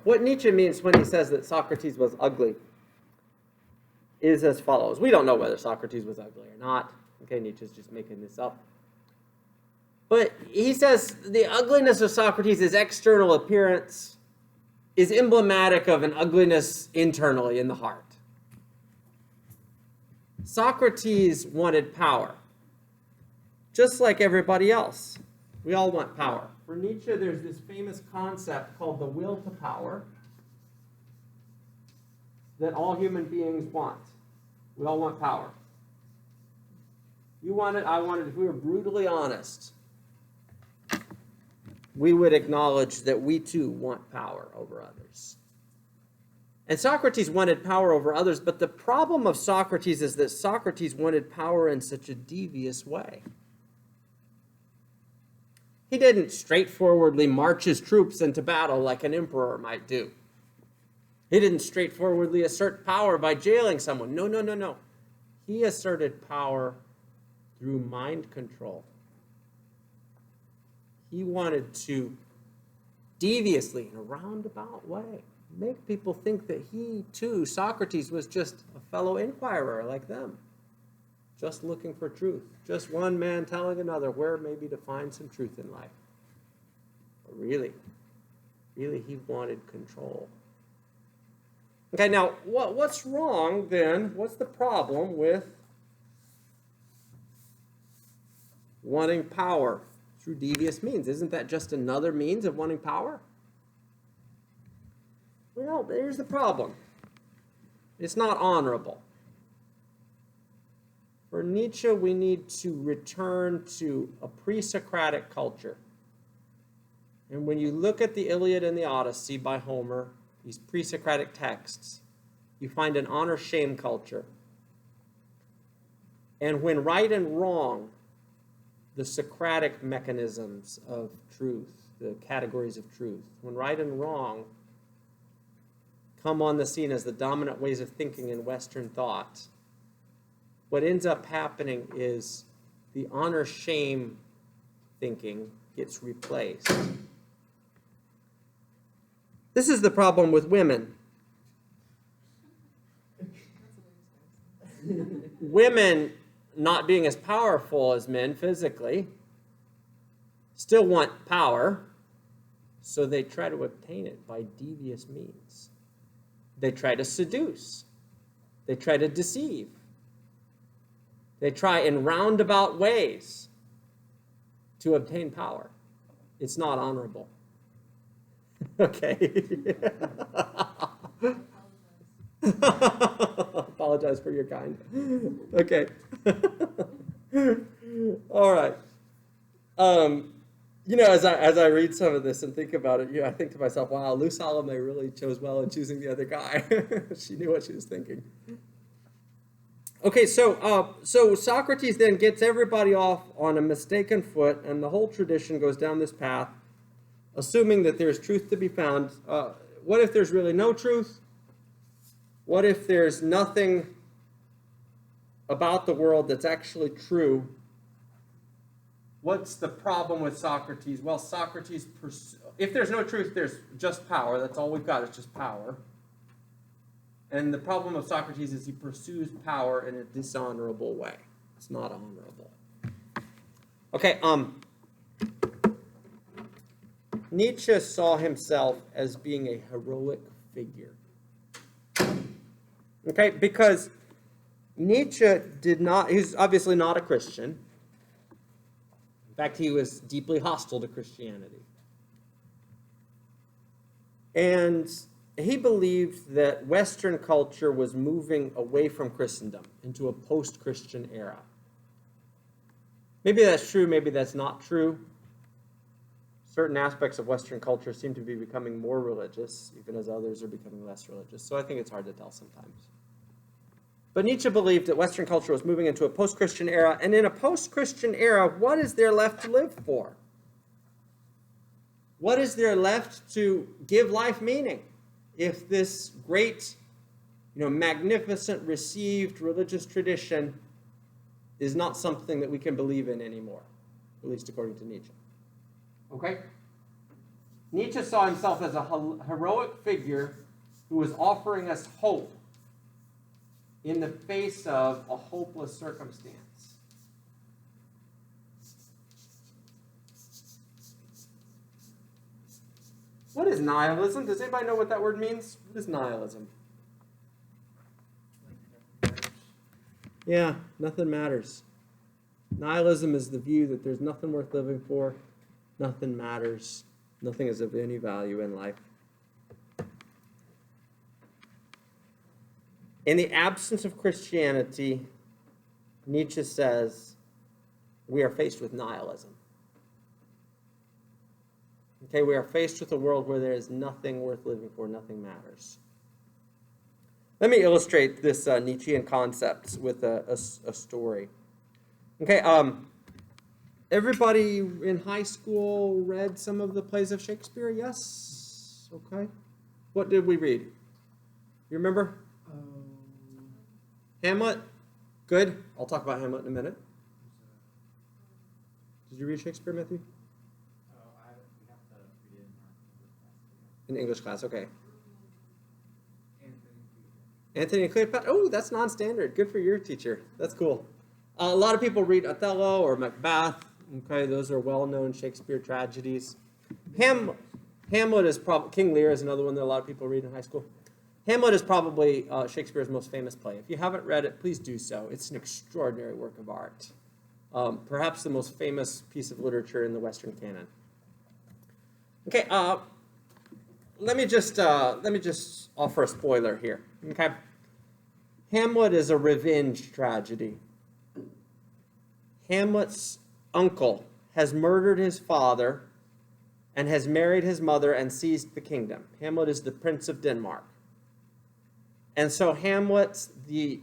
what Nietzsche means when he says that Socrates was ugly is as follows. We don't know whether Socrates was ugly or not. Okay, Nietzsche's just making this up. But he says the ugliness of Socrates' external appearance is emblematic of an ugliness internally in the heart. Socrates wanted power, just like everybody else. We all want power. For Nietzsche, there's this famous concept called the will to power that all human beings want. We all want power. You want it, I want it. If we were brutally honest, we would acknowledge that we too want power over others. And Socrates wanted power over others, but the problem of Socrates is that Socrates wanted power in such a devious way. He didn't straightforwardly march his troops into battle like an emperor might do. He didn't straightforwardly assert power by jailing someone. No. He asserted power through mind control. He wanted to deviously, in a roundabout way, make people think that he, too, Socrates, was just a fellow inquirer like them, just looking for truth, just one man telling another where maybe to find some truth in life. But really, he wanted control. Okay, now, what's wrong then? What's the problem with wanting power through devious means? Isn't that just another means of wanting power? Well, here's the problem. It's not honorable. For Nietzsche, we need to return to a pre-Socratic culture. And when you look at the Iliad and the Odyssey by Homer, these pre-Socratic texts, you find an honor-shame culture. And when right and wrong, the Socratic mechanisms of truth, the categories of truth, when right and wrong come on the scene as the dominant ways of thinking in Western thought, what ends up happening is the honor-shame thinking gets replaced. This is the problem with women. Women, not being as powerful as men physically, still want power, so they try to obtain it by devious means. They try to seduce. They try to deceive. They try in roundabout ways to obtain power. It's not honorable. Okay. Apologize for your kind. Okay. All right. As I read some of this and think about it, I think to myself, wow, Lou Salome really chose well in choosing the other guy. She knew what she was thinking. Okay, so Socrates then gets everybody off on a mistaken foot, and the whole tradition goes down this path, assuming that there's truth to be found. What if there's really no truth? What if there's nothing about the world that's actually true? What's the problem with Socrates? Well, Socrates, if there's no truth, there's just power. That's all we've got is just power. And the problem of Socrates is he pursues power in a dishonorable way. It's not honorable. Okay, Nietzsche saw himself as being a heroic figure. Okay, because Nietzsche he's obviously not a Christian. In fact, he was deeply hostile to Christianity. And he believed that Western culture was moving away from Christendom into a post-Christian era. Maybe that's true, maybe that's not true. Certain aspects of Western culture seem to be becoming more religious, even as others are becoming less religious. So I think it's hard to tell sometimes. But Nietzsche believed that Western culture was moving into a post-Christian era, and in a post-Christian era, what is there left to live for? What is there left to give life meaning if this great, magnificent received religious tradition is not something that we can believe in anymore, at least according to Nietzsche? Okay? Nietzsche saw himself as a heroic figure who was offering us hope in the face of a hopeless circumstance. What is nihilism? Does anybody know what that word means? What is nihilism? Yeah, nothing matters. Nihilism is the view that there's nothing worth living for, nothing matters, nothing is of any value in life. In the absence of Christianity, Nietzsche says, we are faced with nihilism. Okay, we are faced with a world where there is nothing worth living for, nothing matters. Let me illustrate this Nietzschean concept with a story. Okay, everybody in high school read some of the plays of Shakespeare? Yes? Okay. What did we read? You remember? Hamlet? Good. I'll talk about Hamlet in a minute. Did you read Shakespeare, Matthew? We have to read it in English class, okay. Anthony and Cleopatra. Oh, that's non-standard. Good for your teacher. That's cool. A lot of people read Othello or Macbeth. Okay, those are well-known Shakespeare tragedies. Hamlet is probably, King Lear is another one that a lot of people read in high school. Hamlet is probably Shakespeare's most famous play. If you haven't read it, please do so. It's an extraordinary work of art. Perhaps the most famous piece of literature in the Western canon. Okay, let me just offer a spoiler here. Okay, Hamlet is a revenge tragedy. Hamlet's uncle has murdered his father and has married his mother and seized the kingdom. Hamlet is the Prince of Denmark. And so Hamlet's, the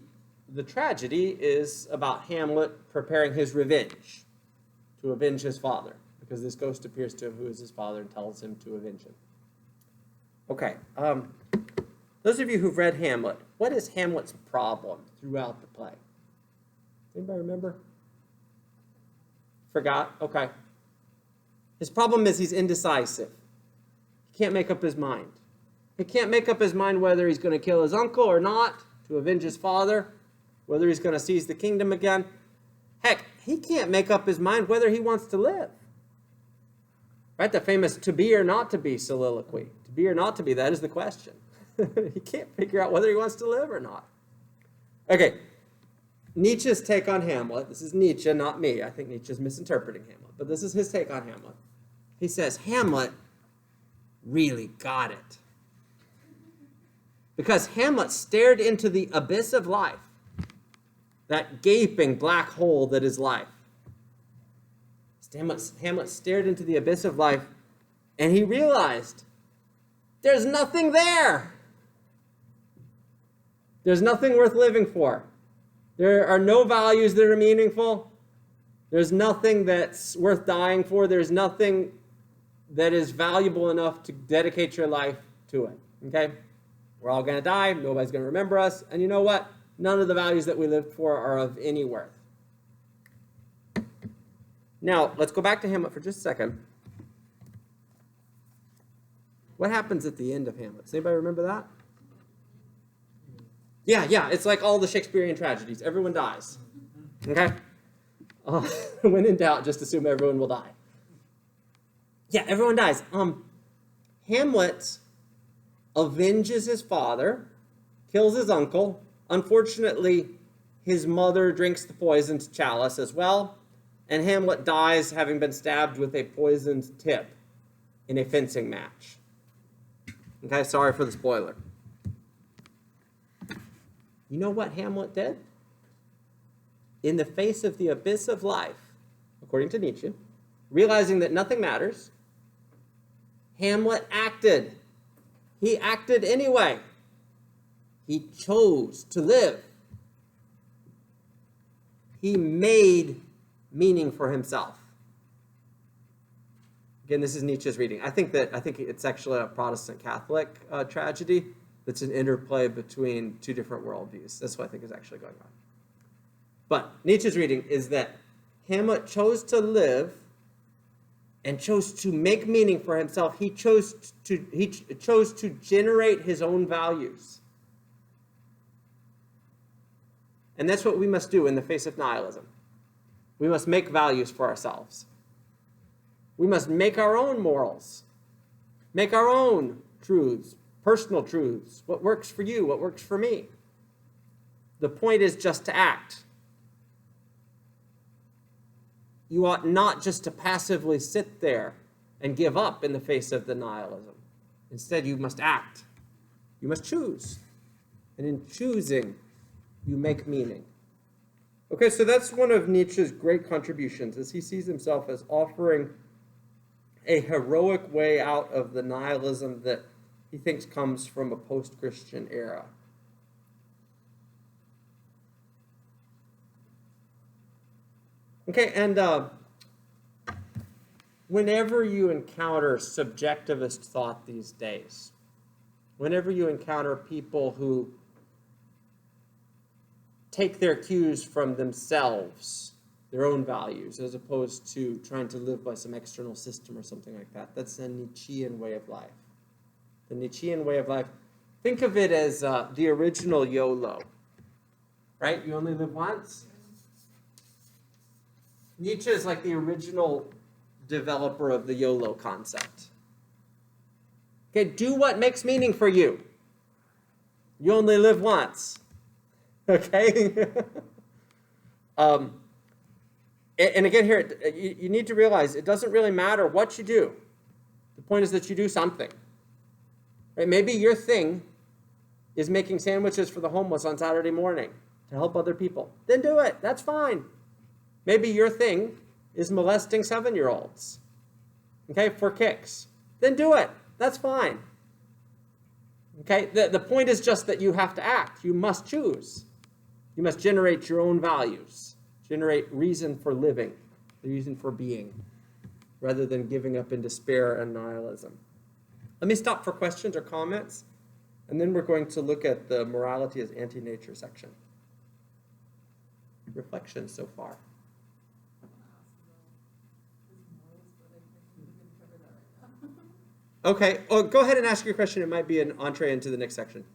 tragedy is about Hamlet preparing his revenge, to avenge his father, because this ghost appears to him who is his father and tells him to avenge him. Okay, those of you who've read Hamlet, what is Hamlet's problem throughout the play? Anybody remember? Forgot? Okay. His problem is he's indecisive. He can't make up his mind. He can't make up his mind whether he's going to kill his uncle or not to avenge his father, whether he's going to seize the kingdom again. Heck, he can't make up his mind whether he wants to live. Right? The famous to be or not to be soliloquy. To be or not to be, that is the question. He can't figure out whether he wants to live or not. Okay, Nietzsche's take on Hamlet. This is Nietzsche, not me. I think Nietzsche's misinterpreting Hamlet, but this is his take on Hamlet. He says, Hamlet really got it. Because Hamlet stared into the abyss of life, that gaping black hole that is life. Hamlet stared into the abyss of life, and he realized there's nothing there. There's nothing worth living for. There are no values that are meaningful. There's nothing that's worth dying for. There's nothing that is valuable enough to dedicate your life to it. Okay? We're all going to die. Nobody's going to remember us. And you know what? None of the values that we live for are of any worth. Now, let's go back to Hamlet for just a second. What happens at the end of Hamlet? Does anybody remember that? Yeah, it's like all the Shakespearean tragedies. Everyone dies. Okay? When in doubt, just assume everyone will die. Yeah, everyone dies. Hamlet avenges his father, kills his uncle. Unfortunately, his mother drinks the poisoned chalice as well, and Hamlet dies having been stabbed with a poisoned tip in a fencing match. Okay, sorry for the spoiler. You know what Hamlet did? In the face of the abyss of life, according to Nietzsche, realizing that nothing matters, Hamlet acted. He acted anyway. He chose to live. He made meaning for himself. Again, this is Nietzsche's reading. I think it's actually a Protestant Catholic tragedy that's an interplay between two different worldviews. That's what I think is actually going on. But Nietzsche's reading is that Hamlet chose to live, and chose to make meaning for himself. He chose to generate his own values. And that's what we must do in the face of nihilism. We must make values for ourselves. We must make our own morals, make our own truths, personal truths, what works for you, what works for me. The point is just to act. You ought not just to passively sit there and give up in the face of the nihilism. Instead, you must act. You must choose. And in choosing, you make meaning. Okay, so that's one of Nietzsche's great contributions, as he sees himself as offering a heroic way out of the nihilism that he thinks comes from a post-Christian era. Okay, and whenever you encounter subjectivist thought these days, whenever you encounter people who take their cues from themselves, their own values, as opposed to trying to live by some external system or something like that, that's a Nietzschean way of life. The Nietzschean way of life, think of it as the original YOLO, right? You only live once. Nietzsche is like the original developer of the YOLO concept. Okay, do what makes meaning for you. You only live once. Okay? And again here, you need to realize it doesn't really matter what you do. The point is that you do something. Right? Maybe your thing is making sandwiches for the homeless on Saturday morning to help other people. Then do it. That's fine. Maybe your thing is molesting 7-year-olds, okay, for kicks. Then do it. That's fine. Okay? The point is just that you have to act. You must choose. You must generate your own values, generate reason for living, the reason for being, rather than giving up in despair and nihilism. Let me stop for questions or comments, and then we're going to look at the morality as anti-nature section. Reflections so far. Okay, oh, go ahead and ask your question. It might be an entree into the next section.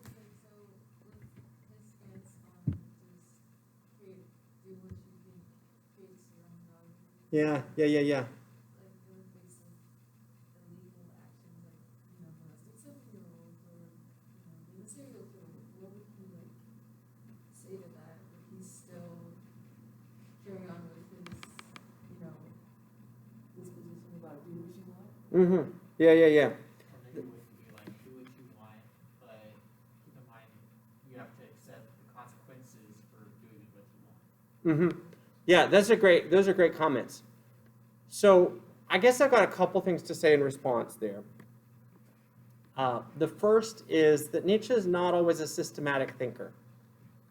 Yeah. Mm-hmm. Yeah. Or maybe it would be like, do what you want, but keep in mind you have to accept the consequences for doing what you want. Mm-hmm. Yeah, those are great comments. So I guess I've got a couple things to say in response there. The first is that Nietzsche is not always a systematic thinker.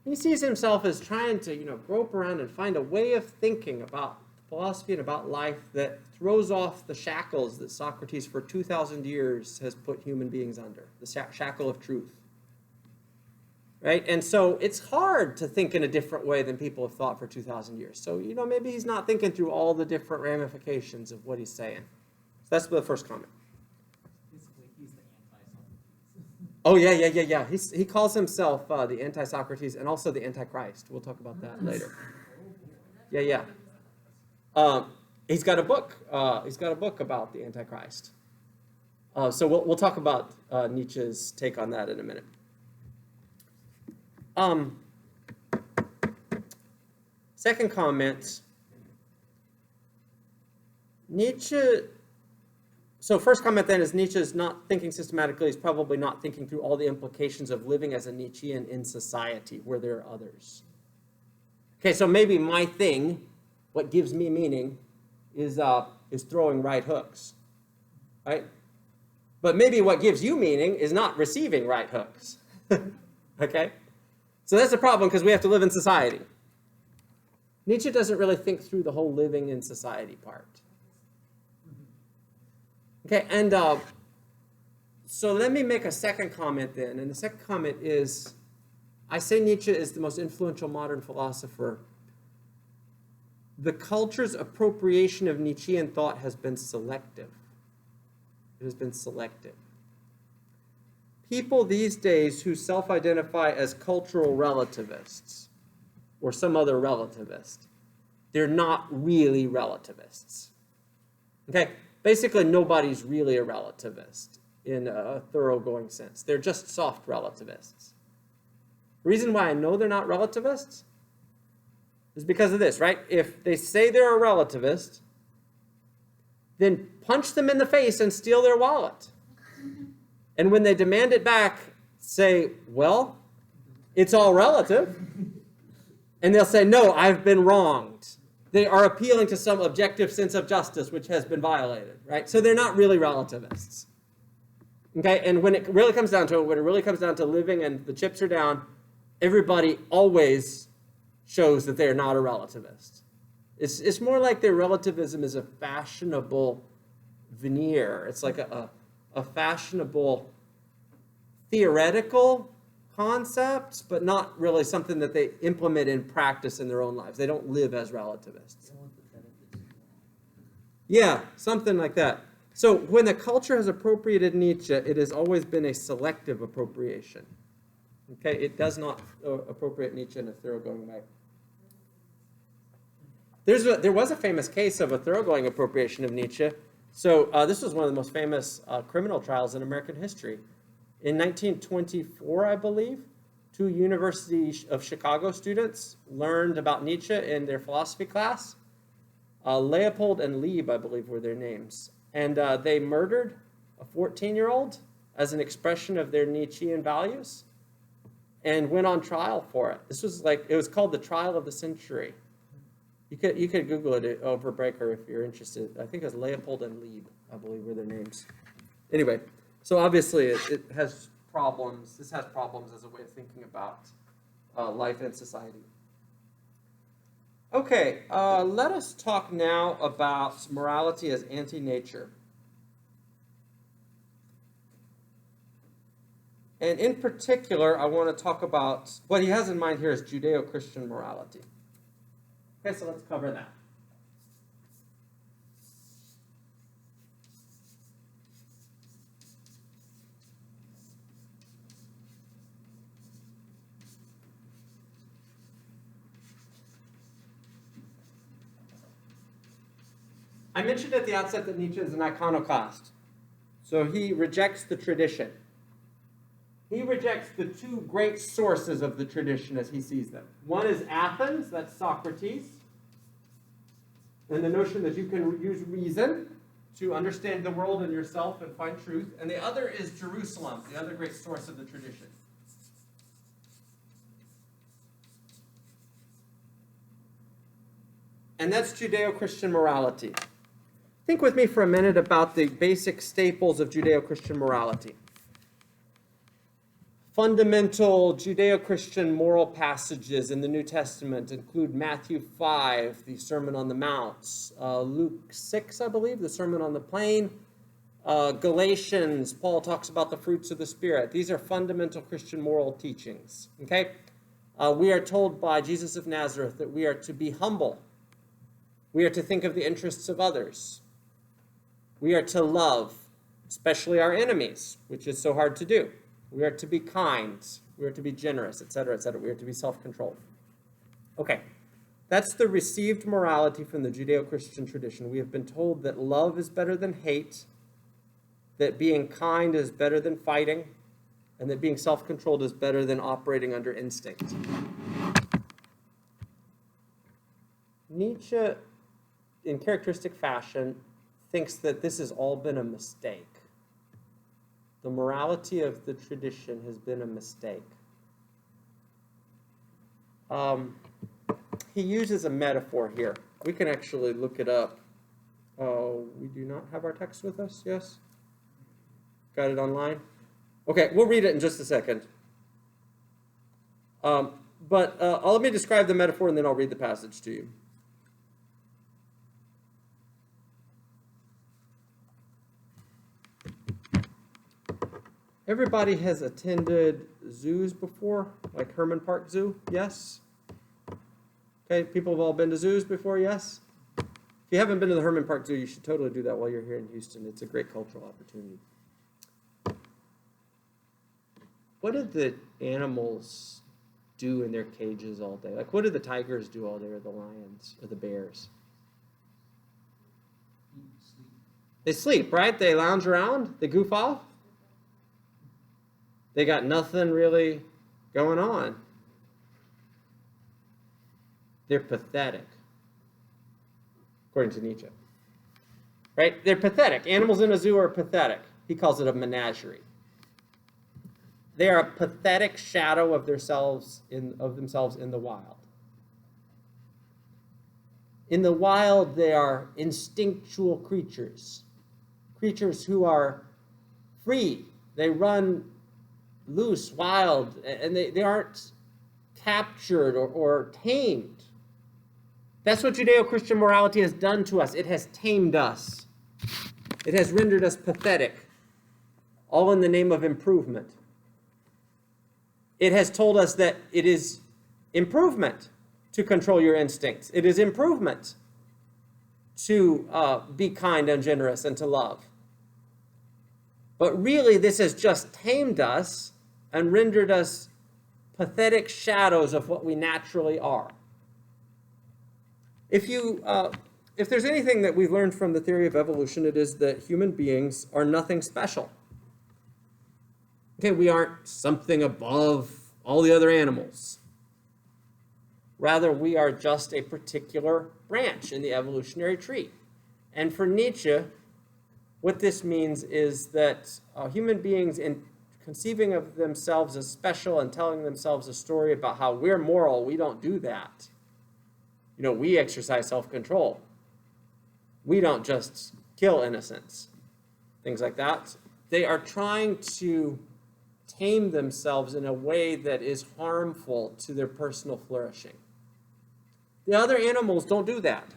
He sees himself as trying to, grope around and find a way of thinking about philosophy and about life that throws off the shackles that Socrates for 2,000 years has put human beings under, the shackle of truth. Right? And so it's hard to think in a different way than people have thought for 2,000 years. So, maybe he's not thinking through all the different ramifications of what he's saying. So that's the first comment. Basically, he's the anti-Socrates. Oh, yeah. He calls himself the anti-Socrates and also the anti-Christ. We'll talk about that later. Yeah. He's got a book. He's got a book about the Antichrist. So we'll talk about Nietzsche's take on that in a minute. Second comment. Nietzsche. So first comment then is Nietzsche is not thinking systematically. He's probably not thinking through all the implications of living as a Nietzschean in society where there are others. Okay, so maybe my thing, what gives me meaning, is throwing right hooks, right? But maybe what gives you meaning is not receiving right hooks, okay? So that's a problem because we have to live in society. Nietzsche doesn't really think through the whole living in society part. Okay, and so let me make a second comment then, and the second comment is, I say Nietzsche is the most influential modern philosopher the culture's appropriation of Nietzschean thought has been selective. It has been selective. People these days who self-identify as cultural relativists or some other relativist, they're not really relativists. Okay? Basically, nobody's really a relativist in a thoroughgoing sense. They're just soft relativists. The reason why I know they're not relativists is because of this, right? If they say they're a relativist, then punch them in the face and steal their wallet. And when they demand it back, say, well, it's all relative. And they'll say, no, I've been wronged. They are appealing to some objective sense of justice which has been violated, right? So they're not really relativists. Okay, and when it really comes down to it, when it really comes down to living and the chips are down, everybody always shows that they are not a relativist. It's more like their relativism is a fashionable veneer. It's like a fashionable theoretical concept, but not really something that they implement in practice in their own lives. They don't live as relativists. Yeah, something like that. So when the culture has appropriated Nietzsche, it has always been a selective appropriation. Okay, it does not appropriate Nietzsche in a thoroughgoing way. There was a famous case of a thoroughgoing appropriation of Nietzsche. So this was one of the most famous criminal trials in American history. In 1924, I believe, 2 University of Chicago students learned about Nietzsche in their philosophy class. Leopold and Lieb, I believe, were their names. And they murdered a 14-year-old as an expression of their Nietzschean values and went on trial for it. This was it was called the trial of the century. You could Google it over breaker if you're interested. I think it was Leopold and Lieb, I believe, were their names. Anyway, so obviously it has problems. This has problems as a way of thinking about life and society. Okay, let us talk now about morality as anti-nature. And in particular, I want to talk about what he has in mind here is Judeo-Christian morality. Okay, so let's cover that. I mentioned at the outset that Nietzsche is an iconoclast. So he rejects the tradition. He rejects the 2 great sources of the tradition as he sees them. One is Athens, that's Socrates, and the notion that you can use reason to understand the world and yourself and find truth. And the other is Jerusalem, the other great source of the tradition. And that's Judeo-Christian morality. Think with me for a minute about the basic staples of Judeo-Christian morality. Fundamental Judeo-Christian moral passages in the New Testament include Matthew 5, the Sermon on the Mount, Luke 6, I believe, the Sermon on the Plain, Galatians, Paul talks about the fruits of the Spirit. These are fundamental Christian moral teachings. Okay? We are told by Jesus of Nazareth that we are to be humble. We are to think of the interests of others. We are to love, especially our enemies, which is so hard to do. We are to be kind. We are to be generous, etc., etc. We are to be self-controlled. Okay, that's the received morality from the Judeo-Christian tradition. We have been told that love is better than hate, that being kind is better than fighting, and that being self-controlled is better than operating under instinct. Nietzsche, in characteristic fashion, thinks that this has all been a mistake. The morality of the tradition has been a mistake. He uses a metaphor here. We can actually look it up. We do not have our text with us, yes? Got it online? Okay, we'll read it in just a second. Let me describe the metaphor and then I'll read the passage to you. Everybody has attended zoos before, like Herman Park Zoo, yes? Okay, people have all been to zoos before, yes? If you haven't been to the Herman Park Zoo, you should totally do that while you're here in Houston. It's a great cultural opportunity. What did the animals do in their cages all day? Like, what do the tigers do all day, or the lions, or the bears? They sleep, right? They lounge around, they goof off. They got nothing really going on. They're pathetic, according to Nietzsche. Right? They're pathetic. Animals in a zoo are pathetic. He calls it a menagerie. They are a pathetic shadow of themselves in the wild. In the wild, they are instinctual creatures, creatures who are free. They run loose, wild, and they aren't captured or tamed. That's what Judeo-Christian morality has done to us. It has tamed us. It has rendered us pathetic, all in the name of improvement. It has told us that it is improvement to control your instincts. It is improvement to be kind and generous and to love. But really, this has just tamed us and rendered us pathetic shadows of what we naturally are. If there's anything that we've learned from the theory of evolution, it is that human beings are nothing special. Okay, we aren't something above all the other animals. Rather, we are just a particular branch in the evolutionary tree. And for Nietzsche, what this means is that human beings, in conceiving of themselves as special and telling themselves a story about how we're moral, we don't do that. You know, we exercise self-control. We don't just kill innocents, things like that. They are trying to tame themselves in a way that is harmful to their personal flourishing. The other animals don't do that.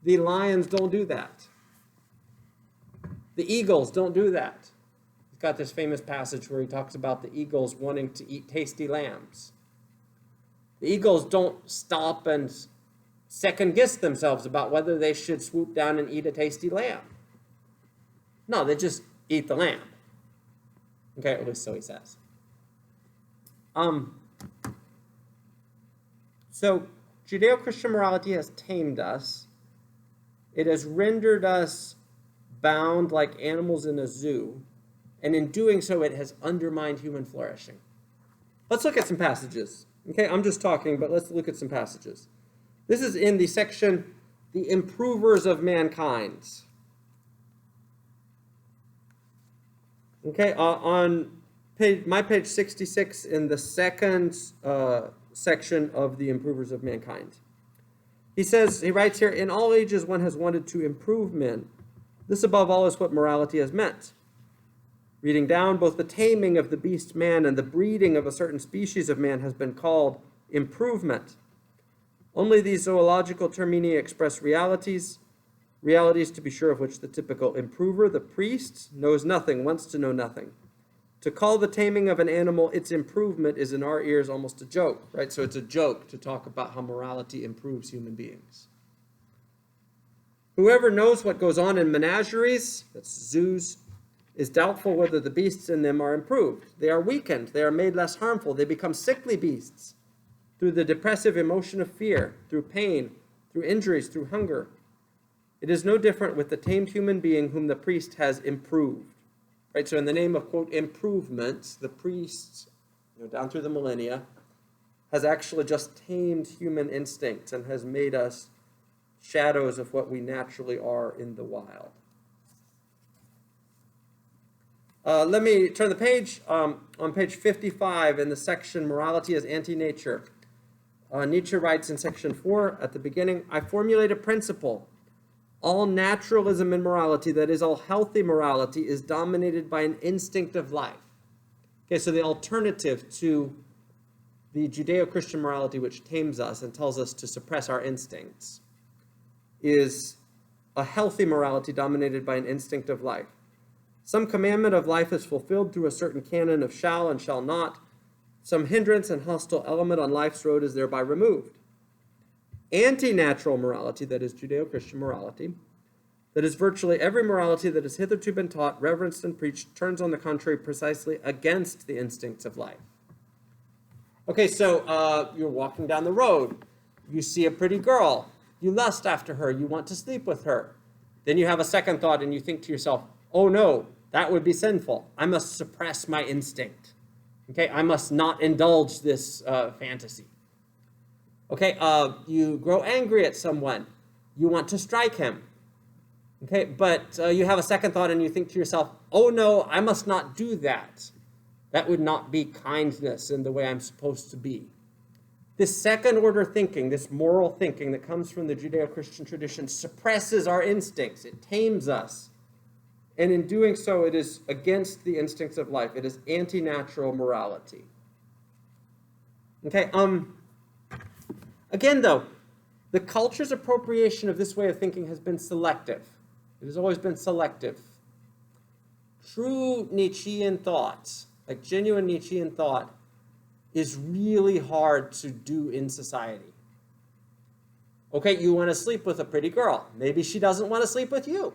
The lions don't do that. The eagles don't do that. He's got this famous passage where he talks about the eagles wanting to eat tasty lambs. The eagles don't stop and second-guess themselves about whether they should swoop down and eat a tasty lamb. No, they just eat the lamb. Okay, at least so he says. So Judeo-Christian morality has tamed us. It has rendered us bound like animals in a zoo, and in doing so, it has undermined human flourishing. Let's look at some passages. Okay, I'm just talking, but let's look at some passages. This is in the section, The Improvers of Mankind. Okay, on page 66 in the second section of The Improvers of Mankind. He writes here, in all ages one has wanted to improve men. This above all is what morality has meant. Reading down, both the taming of the beast man and the breeding of a certain species of man has been called improvement. Only these zoological termini express realities to be sure of which the typical improver, the priest, knows nothing, wants to know nothing. To call the taming of an animal its improvement is in our ears almost a joke, right? So it's a joke to talk about how morality improves human beings. Whoever knows what goes on in menageries, that's zoos, is doubtful whether the beasts in them are improved. They are weakened. They are made less harmful. They become sickly beasts through the depressive emotion of fear, through pain, through injuries, through hunger. It is no different with the tamed human being whom the priest has improved. Right? So in the name of, quote, improvement, the priest, down through the millennia, has actually just tamed human instincts and has made us shadows of what we naturally are in the wild. Let me turn the page. On page 55 in the section Morality as Anti-Nature, Nietzsche writes in section 4 at the beginning, I formulate a principle. All naturalism in morality, that is, all healthy morality, is dominated by an instinct of life. Okay, so the alternative to the Judeo-Christian morality, which tames us and tells us to suppress our instincts, is a healthy morality dominated by an instinct of life. Some commandment of life is fulfilled through a certain canon of shall and shall not. some hindrance and hostile element on life's road is thereby removed. Anti-natural morality, that is Judeo-Christian morality, that is virtually every morality that has hitherto been taught, reverenced, and preached, turns on the contrary precisely against the instincts of life. Okay, so you're walking down the road. You see a pretty girl. You lust after her. You want to sleep with her. Then you have a second thought and you think to yourself, oh no, that would be sinful. I must suppress my instinct. Okay, I must not indulge this fantasy. Okay, you grow angry at someone. You want to strike him. Okay, but you have a second thought and you think to yourself, oh no, I must not do that. That would not be kindness in the way I'm supposed to be. This second order thinking, this moral thinking that comes from the Judeo-Christian tradition suppresses our instincts. It tames us. And in doing so, it is against the instincts of life. It is anti-natural morality. Okay, again though, the culture's appropriation of this way of thinking has been selective. It has always been selective. True Nietzschean thought, like genuine Nietzschean thought, is really hard to do in society. Okay, you want to sleep with a pretty girl. Maybe she doesn't want to sleep with you.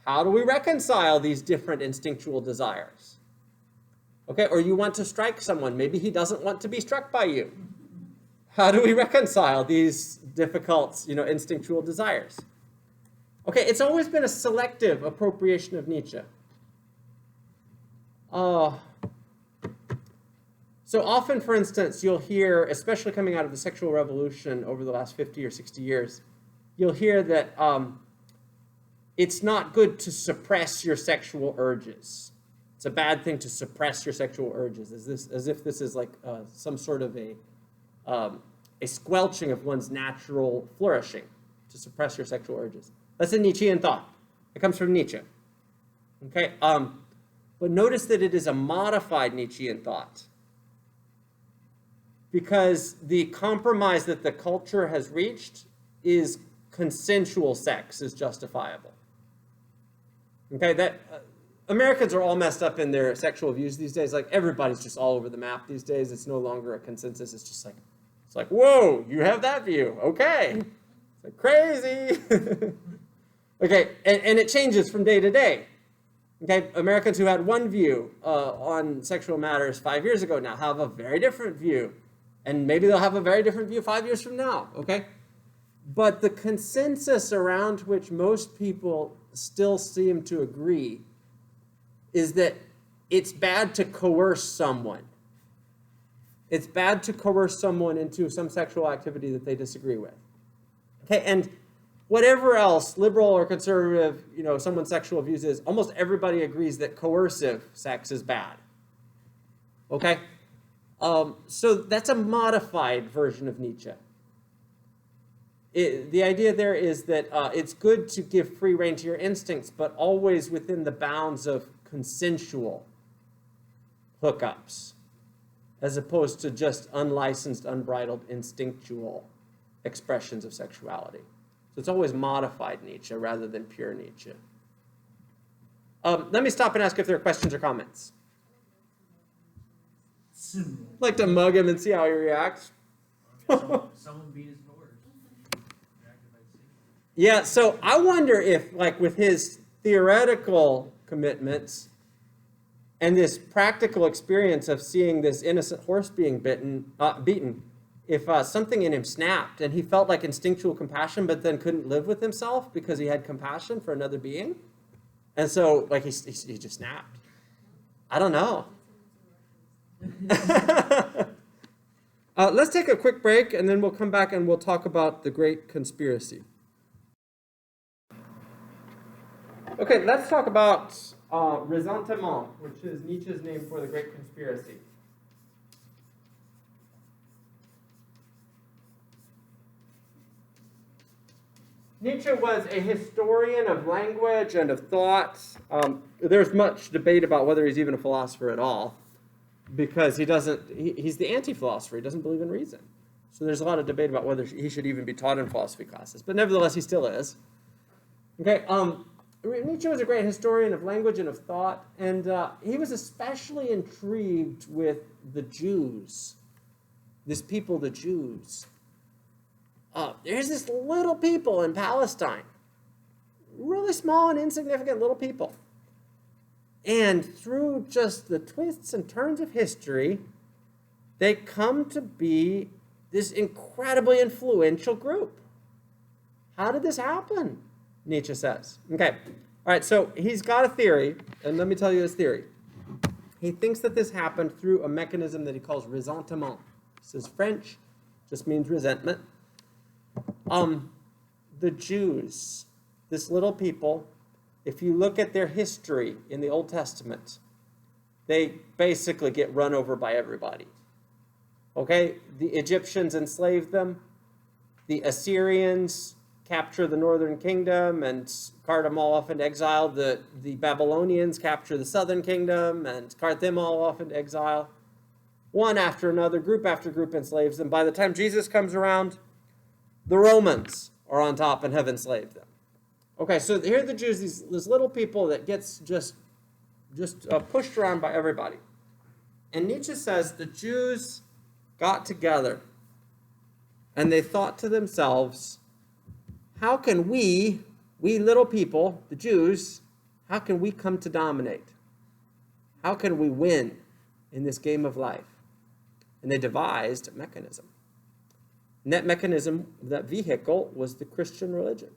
How do we reconcile these different instinctual desires? Okay, or you want to strike someone. Maybe he doesn't want to be struck by you. How do we reconcile these difficult, instinctual desires? Okay, it's always been a selective appropriation of Nietzsche. So often, for instance, you'll hear, especially coming out of the sexual revolution over the last 50 or 60 years, you'll hear that it's not good to suppress your sexual urges. It's a bad thing to suppress your sexual urges, as if this is like some sort of a squelching of one's natural flourishing, to suppress your sexual urges. That's a Nietzschean thought. It comes from Nietzsche. Okay, but notice that it is a modified Nietzschean thought, because the compromise that the culture has reached is consensual sex is justifiable. Okay, that Americans are all messed up in their sexual views these days. Like, everybody's just all over the map these days. It's no longer a consensus. It's just like, whoa, you have that view. Okay. It's like crazy. Okay, and it changes from day to day. Okay, Americans who had one view on sexual matters 5 years ago now have a very different view. And maybe they'll have a very different view 5 years from now, okay? But the consensus around which most people still seem to agree is that it's bad to coerce someone. It's bad to coerce someone into some sexual activity that they disagree with. Okay, and whatever else, liberal or conservative, someone's sexual views is, almost everybody agrees that coercive sex is bad. Okay? So that's a modified version of Nietzsche. The idea there is that it's good to give free rein to your instincts, but always within the bounds of consensual hookups, as opposed to just unlicensed, unbridled, instinctual expressions of sexuality. So it's always modified Nietzsche rather than pure Nietzsche. Let me stop and ask if there are questions or comments. I'd like to mug him and see how he reacts. Someone beat his horse. Yeah, so I wonder if, like, with his theoretical commitments and this practical experience of seeing this innocent horse being beaten, if something in him snapped and he felt like instinctual compassion but then couldn't live with himself because he had compassion for another being. And so, like, he just snapped. I don't know. Let's take a quick break, and then we'll come back and we'll talk about the Great Conspiracy. Okay, let's talk about ressentiment, which is Nietzsche's name for the Great Conspiracy. Nietzsche was a historian of language and of thought. There's much debate about whether he's even a philosopher at all, because he's the anti-philosopher. He doesn't believe in reason. So there's a lot of debate about whether he should even be taught in philosophy classes. But nevertheless, he still is. Okay, Nietzsche was a great historian of language and of thought, and he was especially intrigued with the Jews, this people, the Jews. There's this little people in Palestine, really small and insignificant little people. And through just the twists and turns of history, they come to be this incredibly influential group. How did this happen? Nietzsche says. Okay, all right, so he's got a theory, and let me tell you his theory. He thinks that this happened through a mechanism that he calls ressentiment. This is French, just means resentment. The Jews, this little people, if you look at their history in the Old Testament, they basically get run over by everybody. Okay, the Egyptians enslaved them. The Assyrians capture the northern kingdom and cart them all off into exile. The Babylonians capture the southern kingdom and cart them all off into exile. One after another, group after group enslaves them. By the time Jesus comes around, the Romans are on top and have enslaved them. Okay, so here are the Jews, these little people that gets just pushed around by everybody. And Nietzsche says the Jews got together and they thought to themselves, how can we little people, the Jews, how can we come to dominate? How can we win in this game of life? And they devised a mechanism. And that mechanism, that vehicle, was the Christian religion.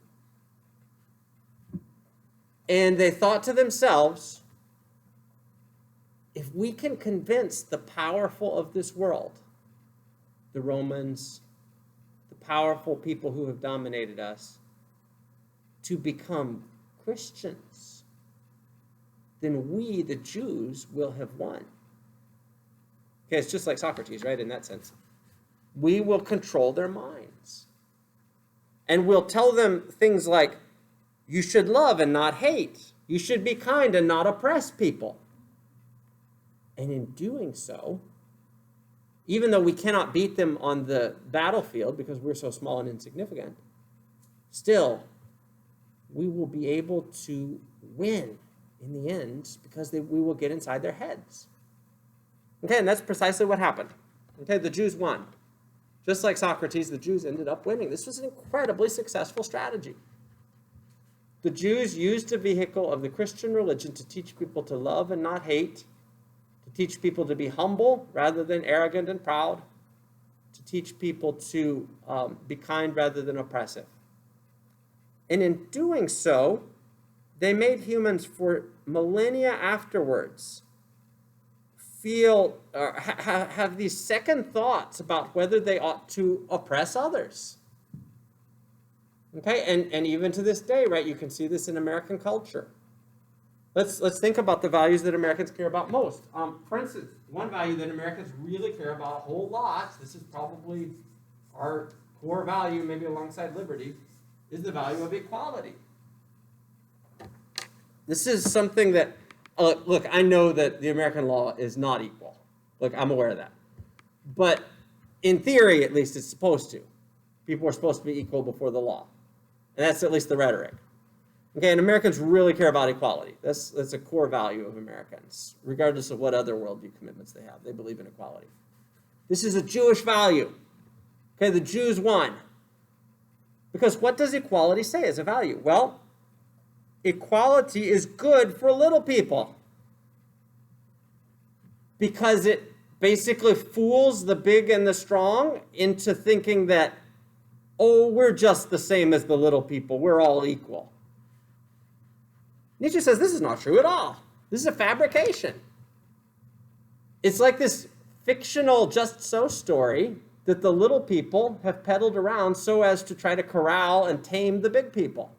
And they thought to themselves, if we can convince the powerful of this world, the Romans, the powerful people who have dominated us, to become Christians, then we, the Jews, will have won. Okay, it's just like Socrates, right, in that sense. We will control their minds. And we'll tell them things like, you should love and not hate. You should be kind and not oppress people. And in doing so, even though we cannot beat them on the battlefield because we're so small and insignificant, still, we will be able to win in the end because we will get inside their heads. Okay, and that's precisely what happened. Okay, the Jews won. Just like Socrates, the Jews ended up winning. This was an incredibly successful strategy. The Jews used a vehicle of the Christian religion to teach people to love and not hate, to teach people to be humble rather than arrogant and proud, to teach people to be kind rather than oppressive. And in doing so, they made humans for millennia afterwards feel have these second thoughts about whether they ought to oppress others. Okay, and even to this day, right, you can see this in American culture. Let's think about the values that Americans care about most. For instance, one value that Americans really care about a whole lot, this is probably our core value, maybe alongside liberty, is the value of equality. This is something that, look, I know that the American law is not equal. Look, I'm aware of that. But in theory, at least, it's supposed to. People are supposed to be equal before the law. And that's at least the rhetoric. Okay, and Americans really care about equality. That's a core value of Americans, regardless of what other worldview commitments they have. They believe in equality. This is a Jewish value. Okay, the Jews won. Because what does equality say as a value? Well, equality is good for little people. Because it basically fools the big and the strong into thinking that, oh, we're just the same as the little people. We're all equal. Nietzsche says this is not true at all. This is a fabrication. It's like this fictional just so story that the little people have peddled around so as to try to corral and tame the big people.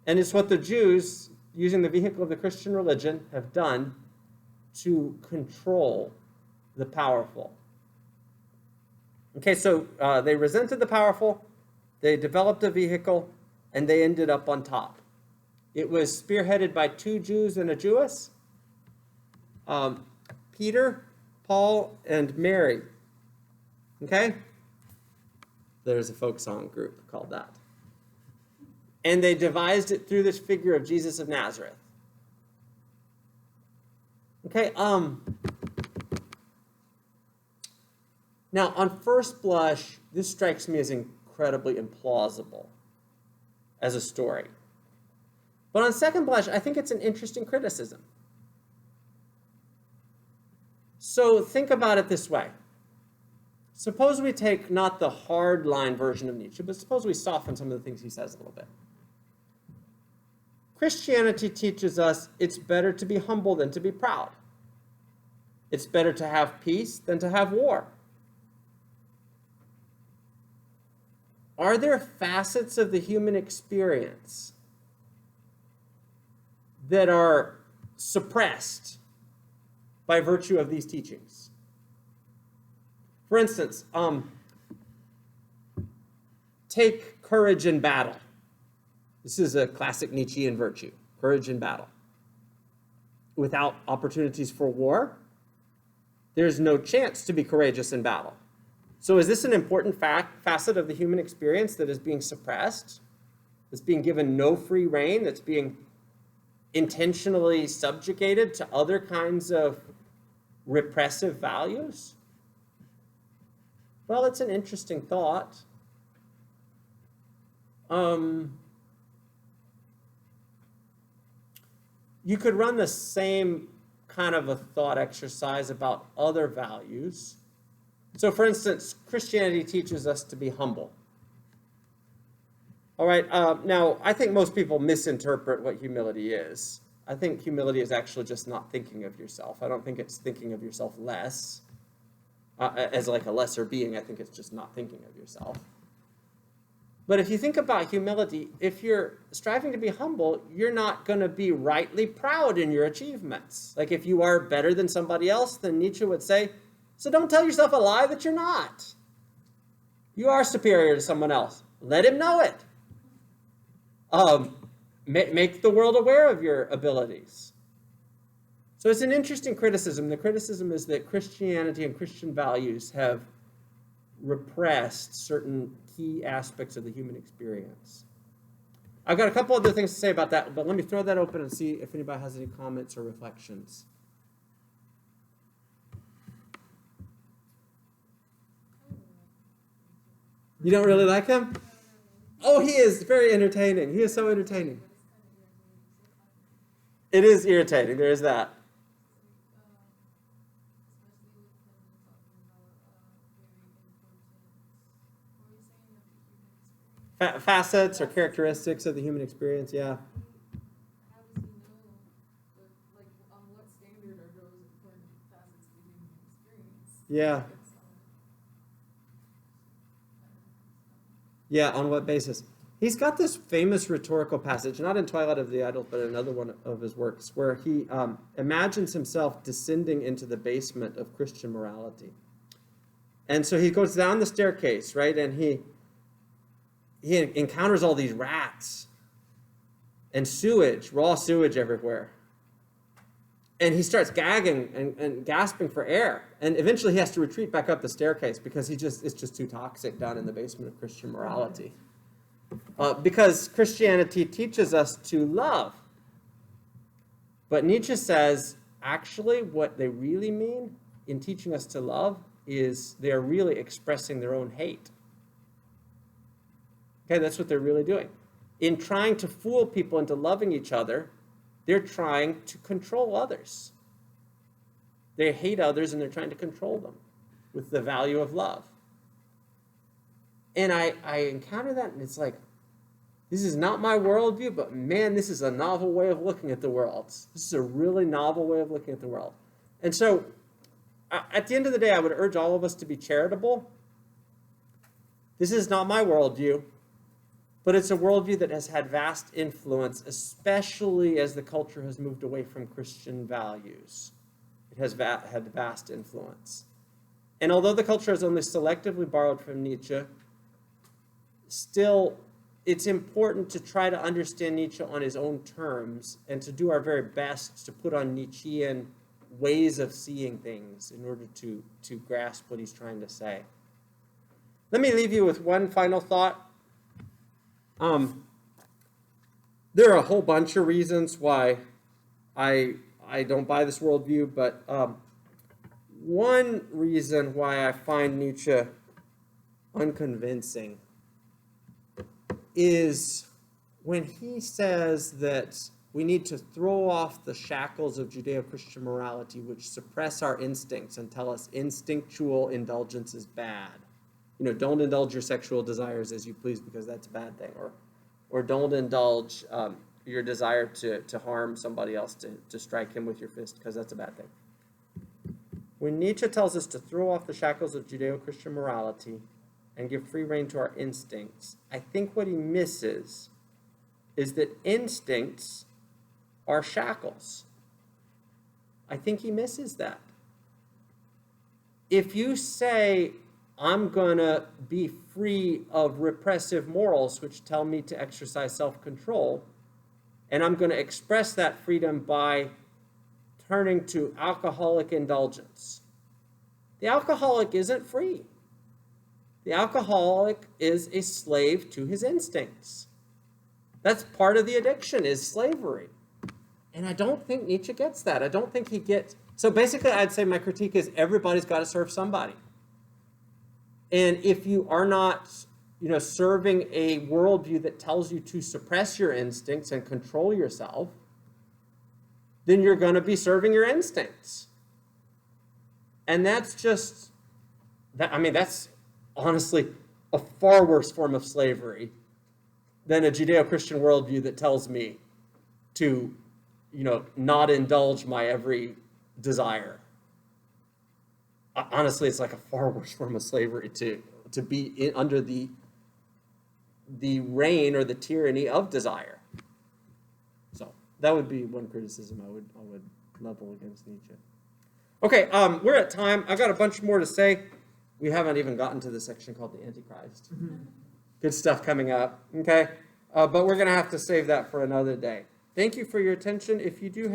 And it's what the Jews, using the vehicle of the Christian religion, have done to control the powerful. Okay, so they resented the powerful, they developed a vehicle, and they ended up on top. It was spearheaded by two Jews and a Jewess, Peter, Paul, and Mary. Okay? There's a folk song group called that. And they devised it through this figure of Jesus of Nazareth. Okay, now on first blush, this strikes me as incredibly implausible as a story. But on second blush, I think it's an interesting criticism. So think about it this way. Suppose we take not the hard-line version of Nietzsche, but suppose we soften some of the things he says a little bit. Christianity teaches us it's better to be humble than to be proud. It's better to have peace than to have war. Are there facets of the human experience that are suppressed by virtue of these teachings? For instance, take courage in battle. This is a classic Nietzschean virtue, courage in battle. Without opportunities for war, there's no chance to be courageous in battle. So is this an important facet of the human experience that is being suppressed, that's being given no free rein, that's being intentionally subjugated to other kinds of repressive values? Well, it's an interesting thought. You could run the same kind of a thought exercise about other values. So, for instance, Christianity teaches us to be humble. All right, now, I think most people misinterpret what humility is. I think humility is actually just not thinking of yourself. I don't think it's thinking of yourself less, as like a lesser being. I think it's just not thinking of yourself. But if you think about humility, if you're striving to be humble, you're not going to be rightly proud in your achievements. Like if you are better than somebody else, then Nietzsche would say, so don't tell yourself a lie that you're not. You are superior to someone else. Let him know it. Make the world aware of your abilities. So it's an interesting criticism. The criticism is that Christianity and Christian values have repressed certain key aspects of the human experience. I've got a couple other things to say about that, but let me throw that open and see if anybody has any comments or reflections. You don't really like him? Oh, he is very entertaining. He is so entertaining. It is irritating. There is that. Facets or characteristics of the human experience, yeah. How does he know, like, on what standard are those important facets of the human experience? Yeah. Yeah, on what basis? He's got this famous rhetorical passage, not in Twilight of the Idols, but in another one of his works, where he imagines himself descending into the basement of Christian morality. And so he goes down the staircase, right, and he encounters all these rats and sewage, raw sewage everywhere. And he starts gagging and gasping for air. And eventually he has to retreat back up the staircase because it's just too toxic down in the basement of Christian morality. Because Christianity teaches us to love. But Nietzsche says, actually, what they really mean in teaching us to love is they're really expressing their own hate. Okay, that's what they're really doing. In trying to fool people into loving each other, they're trying to control others. They hate others and they're trying to control them with the value of love. And I encounter that and it's like, this is not my worldview, but man, this is a novel way of looking at the world. This is a really novel way of looking at the world. And so, at the end of the day, I would urge all of us to be charitable. This is not my worldview. But it's a worldview that has had vast influence, especially as the culture has moved away from Christian values. It has had vast influence. And although the culture has only selectively borrowed from Nietzsche, still it's important to try to understand Nietzsche on his own terms and to do our very best to put on Nietzschean ways of seeing things in order to grasp what he's trying to say. Let me leave you with one final thought. There are a whole bunch of reasons why I don't buy this worldview, but one reason why I find Nietzsche unconvincing is when he says that we need to throw off the shackles of Judeo-Christian morality, which suppress our instincts and tell us instinctual indulgence is bad. Don't indulge your sexual desires as you please because that's a bad thing. Or don't indulge your desire to harm somebody else, to strike him with your fist because that's a bad thing. When Nietzsche tells us to throw off the shackles of Judeo-Christian morality and give free rein to our instincts, I think what he misses is that instincts are shackles. I think he misses that. If you say, I'm going to be free of repressive morals which tell me to exercise self-control, and I'm going to express that freedom by turning to alcoholic indulgence, the alcoholic isn't free. The alcoholic is a slave to his instincts. That's part of the addiction, is slavery. And I don't think Nietzsche gets that. I don't think he gets... So basically, I'd say my critique is everybody's got to serve somebody. And if you are not, serving a worldview that tells you to suppress your instincts and control yourself, then you're going to be serving your instincts. And that's just... that's honestly a far worse form of slavery than a Judeo-Christian worldview that tells me to, not indulge my every desire. Honestly, it's like a far worse form of slavery to be under the reign or the tyranny of desire. So that would be one criticism I would level against Nietzsche. Okay, we're at time. I got a bunch more to say. We haven't even gotten to the section called the Antichrist. Good stuff coming up. Okay, but we're going to have to save that for another day. Thank you for your attention. If you do have